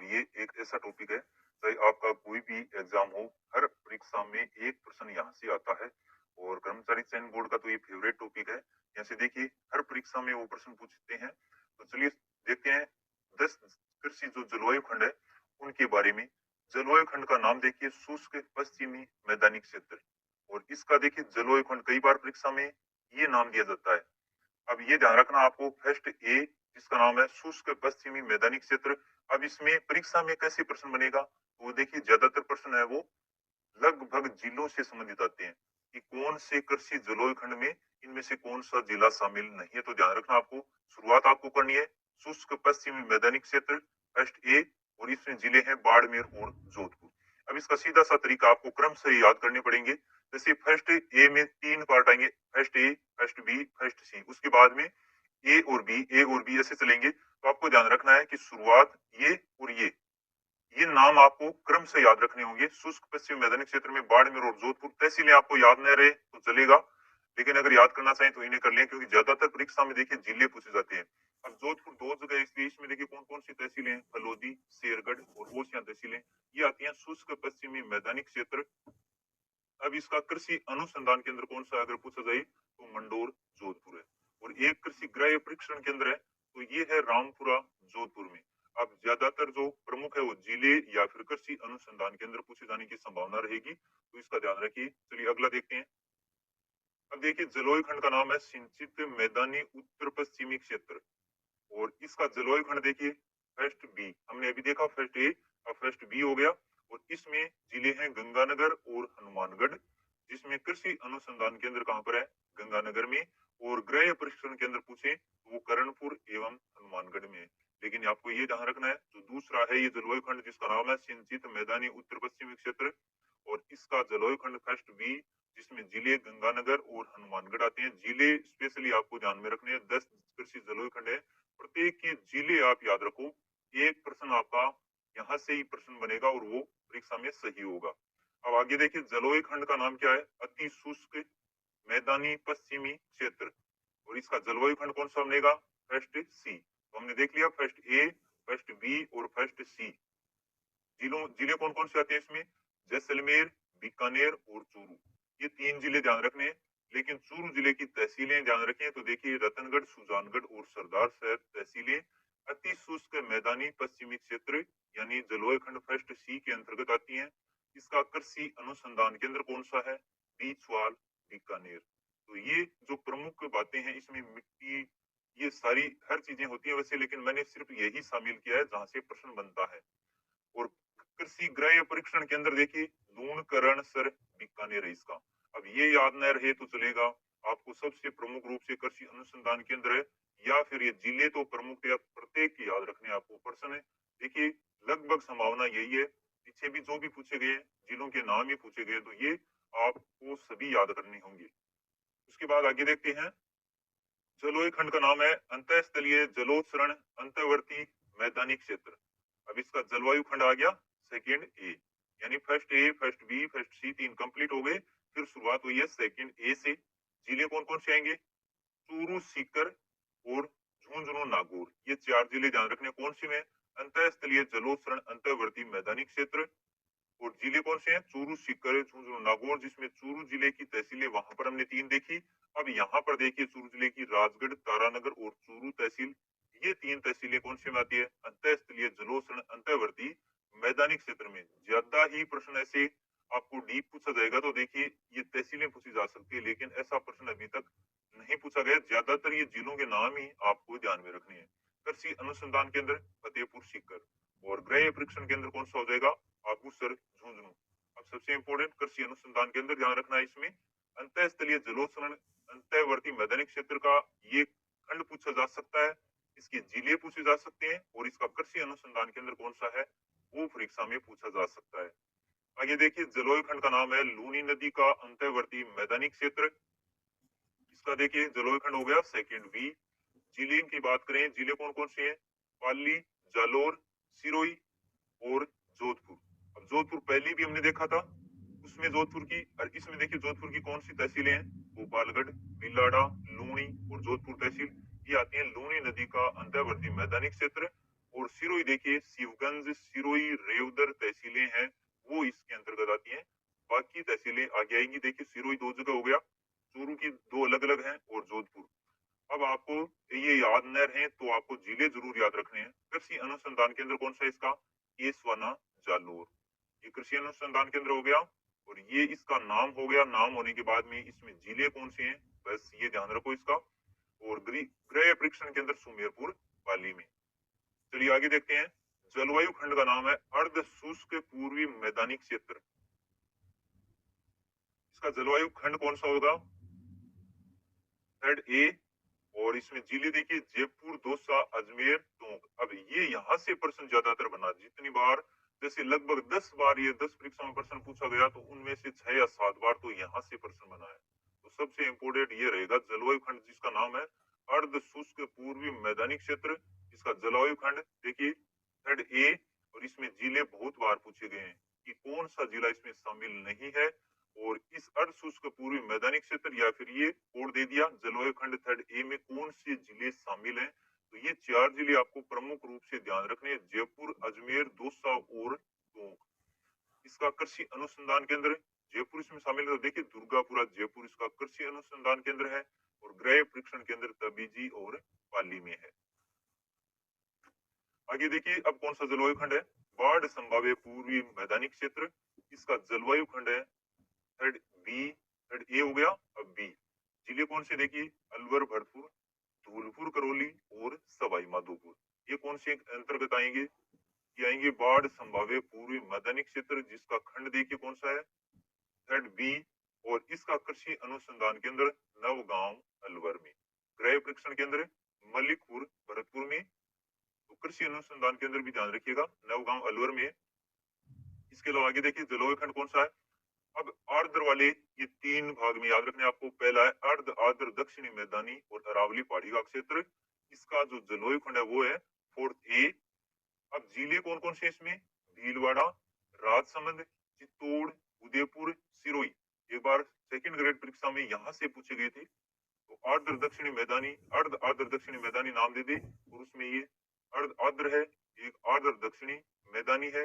और ये एक ऐसा टॉपिक है, चाहे आपका कोई भी एग्जाम हो, हर परीक्षा में एक प्रश्न यहाँ से आता है और कर्मचारी चयन बोर्ड का तो ये फेवरेट टॉपिक है। यहाँ से देखिए हर परीक्षा में वो प्रश्न पूछते हैं। तो चलिए देखते हैं 10 कृषि जो जलवायु खंड है उनके बारे में। जलवायु खंड का नाम देखिए शुष्क पश्चिमी मैदानी क्षेत्र, और इसका देखिए जलवायु खंड कई बार परीक्षा में ये नाम दिया जाता है। अब ये ध्यान रखना आपको, फर्स्ट ए जिसका नाम है शुष्क पश्चिमी मैदानी क्षेत्र। अब इसमें परीक्षा में कैसे प्रश्न बनेगा, वो देखिए ज्यादातर प्रश्न है वो लगभग जिलों से संबंधित आते हैं कि कौन से कृषि जलवायु खंड में इनमें से कौन सा जिला शामिल नहीं है। तो ध्यान रखना आपको, शुरुआत आपको करनी है शुष्क पश्चिमी मैदानी क्षेत्र फर्स्ट ए, और इसमें जिले हैं बाड़मेर और जोधपुर। अब इसका सीधा सा तरीका आपको क्रम से याद करने पड़ेंगे। जैसे फर्स्ट ए में 3 पार्ट आएंगे, first A, first B, first सी, उसके बाद में ए और बी ऐसे चलेंगे। तो आपको ध्यान रखना है कि शुरुआत ये और ये नाम आपको क्रम से याद रखने होंगे। शुष्क पश्चिम मैदानी क्षेत्र में बाड़मेर और जोधपुर, तहसीलें आपको याद न रहे तो चलेगा, लेकिन अगर याद करना चाहें तो इन्हें कर लें, क्योंकि ज्यादातर परीक्षा में देखिए जिले पूछे जाते हैं। अब जोधपुर 2 जगह है, इसलिए इसमें देखिए कौन कौन सी तहसीलें हैं, फलोदी, शेरगढ़ और ओसियां तहसीलें, ये आती हैं शुष्क पश्चिमी मैदानी क्षेत्र। अब इसका कृषि अनुसंधान केंद्र कौन सा है अगर पूछा जाए तो मंडोर जोधपुर है। और एक कृषि गृह परीक्षण केंद्र है तो ये है रामपुरा जोधपुर में। अब ज्यादातर जो प्रमुख है वो जिले या फिर कृषि अनुसंधान केंद्र पूछे जाने की संभावना रहेगी, तो इसका ध्यान रखिए। चलिए अगला देखते हैं। अब देखिए जलवायु खंड का नाम है सिंचित मैदानी उत्तर पश्चिमी क्षेत्र, और इसका जलवायु खंड देखिए फर्स्ट बी, हमने अभी देखा फर्स्ट ए, अब फर्स्ट बी हो गया। और इसमें जिले हैं गंगानगर और हनुमानगढ़, जिसमें कृषि अनुसंधान केंद्र कहाँ पर है, गंगानगर में। और गृह परीक्षण केंद्र पूछे तो वो करणपुर एवं हनुमानगढ़ में है। लेकिन आपको ये ध्यान रखना है जो दूसरा है ये जलवायु खंड जिसका नाम है सिंचित मैदानी उत्तर पश्चिमी क्षेत्र, और इसका जलवायु खंड फर्स्ट बी, जिसमें जिले गंगानगर और हनुमानगढ़ आते हैं। जिले स्पेशली आपको ध्यान में रखने हैं, 10 कृषि जलवायु खंड है, प्रत्येक के जिले आप याद रखो। एक प्रश्न आपका यहाँ से ही प्रश्न बनेगा और वो परीक्षा में सही होगा। अब आगे देखिए जलवायु खंड का नाम क्या है, अति शुष्क मैदानी पश्चिमी क्षेत्र, और इसका जलवायु खंड कौन सा बनेगा, फर्स्ट सी। तो हमने देख लिया फर्स्ट ए, फर्स्ट बी और फर्स्ट सी। जिले कौन कौन से आते हैं इसमें, जैसलमेर, बीकानेर और चूरू, ये 3 जिले ध्यान रखने हैं। लेकिन चूरू जिले की तहसीलें ध्यान रखें तो देखिए रतनगढ़, सुजानगढ़ और सरदार साहब तहसीलें अति शुष्क मैदानी पश्चिमी क्षेत्र यानी जलवायु खंड फर्स्ट सी के अंतर्गत आती हैं। इसका कृषि अनुसंधान केंद्र कौन सा है, बीचवाल, बीकानेर। तो ये जो प्रमुख बातें हैं इसमें मिट्टी, ये सारी हर चीजें होती है वैसे, लेकिन मैंने सिर्फ यही शामिल किया है जहां से प्रश्न बनता है। और कृषि गृह परीक्षण केंद्र देखिए लूणकरण सर बीकानेर है इसका। अब ये याद न रहे तो चलेगा, आपको सबसे प्रमुख रूप से कृषि अनुसंधान केंद्र है या फिर ये जिले तो प्रमुख या प्रत्येक की याद रखने आपको प्रश्न है। देखिए लगभग संभावना यही है, पीछे भी जो भी पूछे गए जिलों के नाम ही पूछे गए तो ये आपको सभी याद करने होंगे। उसके बाद आगे देखते हैं। जलवायु खंड का नाम है अंतःस्थलीय जलोत्सरण अंतर्वर्ती मैदानी क्षेत्र। अब इसका जलवायु खंड आ गया सेकंड ए, यानी first A, first B, first C 3 complete हो गए। फिर शुरुआत हुई है सेकंड ए से। जिले कौन कौन से आएंगे, चूरू, सीकर और झुंझुनू, नागौर, ये 4 जिले ध्यान रखने कौन से में, अंतःस्थलीय जलोत्सरण अंतर्वर्ती मैदानी क्षेत्र। और जिले कौन से हैं, चूरू, सीकर, झुंझुनू, नागौर, जिसमें चूरू जिले की तहसीलें वहां पर हमने 3 देखी। अब यहाँ पर देखिए चूरू जिले की राजगढ़, तारानगर और चूरू तहसील, ये 3 तहसीलें कौन से में आती है, अंतःस्थलीय जलोसरण अंतर्वर्ती मैदानी क्षेत्र में। ज्यादा ही प्रश्न ऐसे आपको डीप पूछा जाएगा तो देखिए ये तहसीलें पूछी जा सकती है, लेकिन ऐसा प्रश्न अभी तक नहीं पूछा गया। ज्यादातर ये जिलों के नाम ही आपको ध्यान में रखने हैं। कृषि अनुसंधान केंद्र फतेहपुर सीकर, और गृह परीक्षण केंद्र कौन सा हो जाएगा, आगूसर, झुंझुनू। अब सबसे इंपोर्टेंट कृषि अनुसंधान केंद्र ध्यान रखना है इसमें, अंतःस्थलीय जलोत्सरण अंतर्वर्ती मैदानी क्षेत्र का ये खंड पूछा जा सकता है, इसके जिले पूछे जा सकते हैं, और इसका कृषि अनुसंधान केंद्र कौन सा है वो परीक्षा में पूछा जा सकता है। आगे देखिए जलवायु खंड का नाम है लूनी नदी का अंतर्वर्ती मैदानी क्षेत्र। इसका देखिए जलवायु खंड हो गया सेकंड बी। जिले की बात करें, जिले कौन कौन से हैं, पाली, जालोर, सिरोही और जोधपुर। अब जोधपुर पहले भी हमने देखा था, उसमें जोधपुर की, और इसमें देखिए जोधपुर की कौन सी तहसीलें हैं, गोपालगढ़, बिलाड़ा, लूणी और जोधपुर तहसील, ये आती है लूणी नदी का अंतर्वर्ती मैदानी क्षेत्र। और सिरोही देखिए शिवगंज, सिरोही, रेवदर तहसीलें हैं वो इसके अंतर्गत आती हैं। बाकी तहसीलें आगे आएंगी। देखिए सिरोही 2 जगह हो गया, चूरू की 2 अलग-अलग हैं और जोधपुर। अब आपको ये याद न रहे तो आपको जिले जरूर याद रखने हैं। कृषि अनुसंधान केंद्र कौन सा है इसका? केसवाना जालोर। ये कृषि अनुसंधान केंद्र हो गया और ये इसका नाम हो गया। नाम होने के बाद में इसमें जिले कौन से हैं, बस ये ध्यान रखो इसका। और गृह परीक्षण केंद्र सुमेरपुर पाली में। चलिए आगे देखते हैं। जलवायु खंड का नाम है अर्ध शुष्क पूर्वी मैदानी क्षेत्र। इसका जलवायु खंड कौन सा होगा? Third A. और इसमें जिले देखिए जयपुर, दौसा, अजमेर, टोंक। अब ये यहाँ से प्रश्न ज्यादातर बना। जितनी बार जैसे लगभग 10 बार ये 10 परीक्षा में प्रश्न पूछा गया तो उनमें से 6 या 7 बार तो यहाँ से प्रश्न बना है। तो सबसे इम्पोर्टेंट ये रहेगा जलवायु खंड जिसका नाम है अर्ध शुष्क पूर्वी मैदानी क्षेत्र। इसका जलवायु खंड देखिए थर्ड ए। और इसमें जिले बहुत बार पूछे गए हैं कि कौन सा जिला इसमें शामिल नहीं है। और इस अर्ध शुष्क पूर्वी मैदानी क्षेत्र या फिर ये कोड दे दिया जलवायु खंड थर्ड ए में कौन से जिले शामिल हैं। तो ये 4 जिले आपको प्रमुख रूप से ध्यान रखने हैं, जयपुर, अजमेर, दौसा और टोंक। इसका कृषि अनुसंधान केंद्र जयपुर इसमें शामिल है। तो देखिए दुर्गापुरा जयपुर इसका कृषि अनुसंधान केंद्र है। और गृह परीक्षण केंद्र तबीजी और पाली में है। आगे देखिए अब कौन सा जलवायु खंड है? बाढ़ संभाव्य पूर्वी मैदानी क्षेत्र। इसका जलवायु खंड है थर्ड बी। थर्ड ए हो गया, अब बी। जिले कौन से देखिए अलवर, भरतपुर, धौलपुर, करौली और सवाई माधोपुर। ये कौन से अंतर्गत आएंगे? ये आएंगे बाढ़ संभाव्य पूर्वी मैदानी क्षेत्र जिसका खंड देखिए कौन सा है? Third B. और इसका कृषि अनुसंधान केंद्र नवगांव अलवर में। गृह परीक्षण केंद्र मलिकपुर भरतपुर में। तो कृषि अनुसंधान केंद्र भी ध्यान रखिएगा नवगांव अलवर में। इसके अलावा आगे देखिए जलवायु खंड कौन सा है? अब आर्द्र वाले ये 3 भाग में याद रखने आपको। पहला है अर्ध आर्द्र दक्षिणी मैदानी और अरावली पहाड़ी का क्षेत्र। इसका जो जलवायु खंड है वो है फोर्थ ए। अब जिले कौन कौन से इसमें? भीलवाड़ा, राजसमंद, चित्तौड़, उदयपुर, सिरोही। एक बार सेकंड ग्रेड परीक्षा में यहाँ से पूछे गए थे। तो आर्द्र दक्षिणी मैदानी, अर्ध आर्द्र दक्षिणी मैदानी नाम दे दे और उसमें ये अर्ध आर्द्र है, एक आर्द्र दक्षिणी मैदानी है,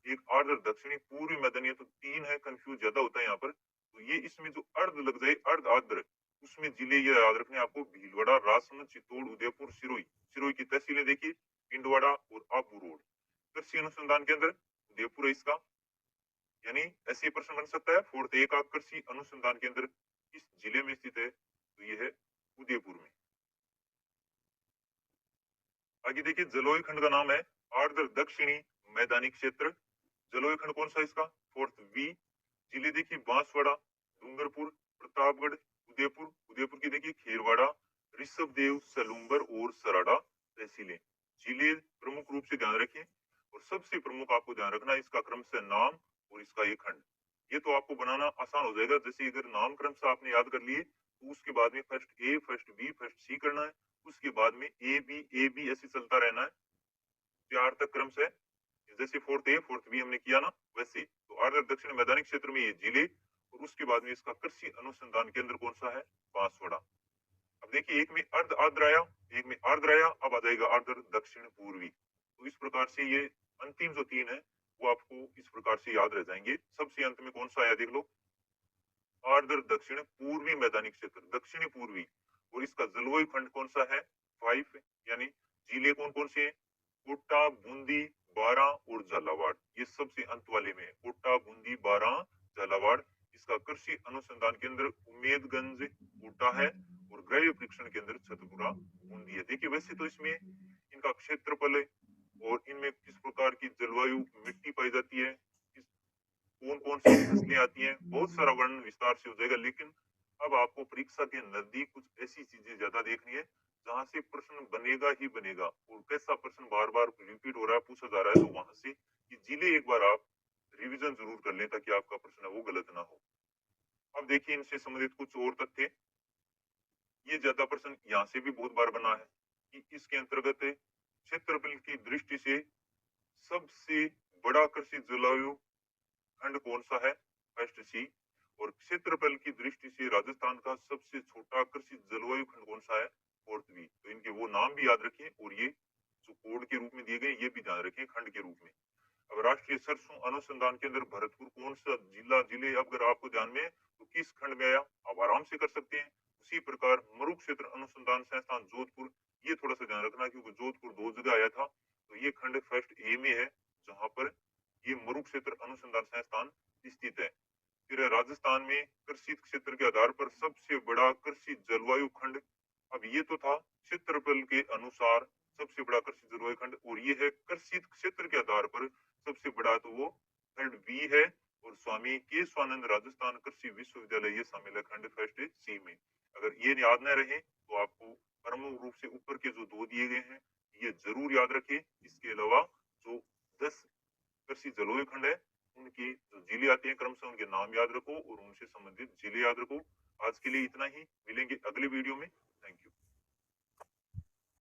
एक आर्द्र दक्षिणी पूर्वी मैदानी है। तो 3 है, कंफ्यूज ज्यादा होता है यहाँ पर। तो ये इसमें जो अर्ध लग जाए अर्ध आर्द्र उसमें जिले ये याद रखने आपको भीलवाड़ा, राजसमंद, चित्तौड़, उदयपुर, सिरोही। सिरोही की तहसीलें देखिए पिंडवाड़ा और आबू रोड। कृषि अनुसंधान केंद्र उदयपुर है इसका। यानी ऐसे प्रश्न बन सकता है फोर्थ ए का कृषि अनुसंधान केंद्र किस जिले में स्थित है? तो ये है उदयपुर में। आगे देखिए जलवायु खंड का नाम है आर्द्र दक्षिणी मैदानी क्षेत्र। जलवायु खंड कौन सा है इसका? Fourth B. जिले देखिए बांसवाड़ा, डूंगरपुर, प्रतापगढ़, उदयपुर। उदयपुर की देखिए खेरवाड़ा, ऋषभदेव, सलूम्बर और सराड़ा तहसीलें। जिले प्रमुख रूप से ध्यान रखिए। और सबसे प्रमुख आपको ध्यान रखना इसका क्रम से नाम और इसका ये खंड। ये तो आपको बनाना आसान हो जाएगा। जैसे अगर नाम क्रम से आपने याद कर लिए तो उसके बाद में first A, first B, first सी करना है। उसके बाद में ए बी ऐसे चलता रहना है 4 तक क्रम से। जैसे फोर्थ ए फोर्थ बी हमने किया ना वैसे। तो आर्द्र दक्षिण मैदानी क्षेत्र में ये जिले और उसके बाद में इसका कृषि अनुसंधान केंद्र कौन सा है? बांसवाड़ा। अब देखिए एक में अर्ध आर्द्र आया, एक में आर्द्र आया, अब आ जाएगा आर्द्र दक्षिण पूर्वी। तो इस प्रकार से ये अंतिम जो 3 है वो आपको इस प्रकार से याद रह जाएंगे। सबसे अंत में कौन सा आया देख लो, आर्द्र दक्षिण पूर्वी मैदानी क्षेत्र, दक्षिणी पूर्वी। और इसका जलवायु खंड कौन सा है? 5। यानी जिले कौन कौन से हैं? कोटा, बूंदी, बारां और झालावाड़। ये सबसे अंत वाले में है, कोटा, बूंदी, बारां, झालावाड़। इसका कृषि अनुसंधान केंद्र उमेदगंज कोटा है और गृह परीक्षण केंद्र छतपुरा बूंदी है। देखिए वैसे तो इसमें इनका क्षेत्रफल है और इनमें किस प्रकार की जलवायु मिट्टी पाई जाती है, कौन कौन सी फसलें आती हैं, बहुत सारा वर्णन विस्तार से हो जाएगा। लेकिन अब आपको परीक्षा के नजदीक कुछ ऐसी चीजें ज्यादा देखनी है जहां से प्रश्न बनेगा ही बनेगा। और कैसा प्रश्न बार बार रिपीट हो रहा है, पूछा जा रहा है, तो वहां से ये जिले एक बार आप रिवीजन जरूर कर लें ताकि आपका प्रश्न है वो गलत ना हो। अब देखिए इनसे संबंधित कुछ और तथ्य। ये ज्यादा प्रश्न यहाँ से भी बहुत बार बना है कि इसके अंतर्गत क्षेत्रफल की दृष्टि से सबसे बड़ा कृषि जलवायु खंड कौन सा है? फर्स्ट सी। और क्षेत्रफल की दृष्टि से राजस्थान का सबसे छोटा कृषि जलवायु खंड कौन सा है? Fourth B. तो इनके वो नाम भी याद रखिए और ये जो कोड के रूप में दिए गए ये भी ध्यान रखें खंड के रूप में। अब राष्ट्रीय सरसों अनुसंधान केंद्र भरतपुर कौन सा जिले अगर आपको ध्यान में तो किस खंड में आया आप आराम से कर सकते हैं। उसी प्रकार मरु क्षेत्र अनुसंधान संस्थान जोधपुर, ये थोड़ा सा ध्यान रखना क्योंकि जोधपुर 2 जगह आया था, तो ये खंड फर्स्ट ए में है जहां पर ये मरु क्षेत्र अनुसंधान संस्थान स्थित है। फिर राजस्थान में कृषि क्षेत्र के आधार पर सबसे बड़ा कृषि जलवायु खंड, अब ये तो था क्षेत्रफल के अनुसार सबसे बड़ा कृषि जलवायु खंड, और ये है कृषि क्षेत्र के आधार पर सबसे बड़ा, तो वो खंड बी है। और स्वामी के स्वानंद राजस्थान कृषि विश्वविद्यालय ये शामिल है खंड फर्स्ट सी में। अगर ये याद न रहे तो आपको प्रमुख रूप से ऊपर के जो 2 दिए गए हैं ये जरूर याद रखें। इसके अलावा जो 10 कृषि जलवायु खंड है उनके जो जिले आते हैं क्रमशः उनके नाम याद रखो और उनसे संबंधित जिले याद रखो। आज के लिए इतना ही, मिलेंगे अगले वीडियो में।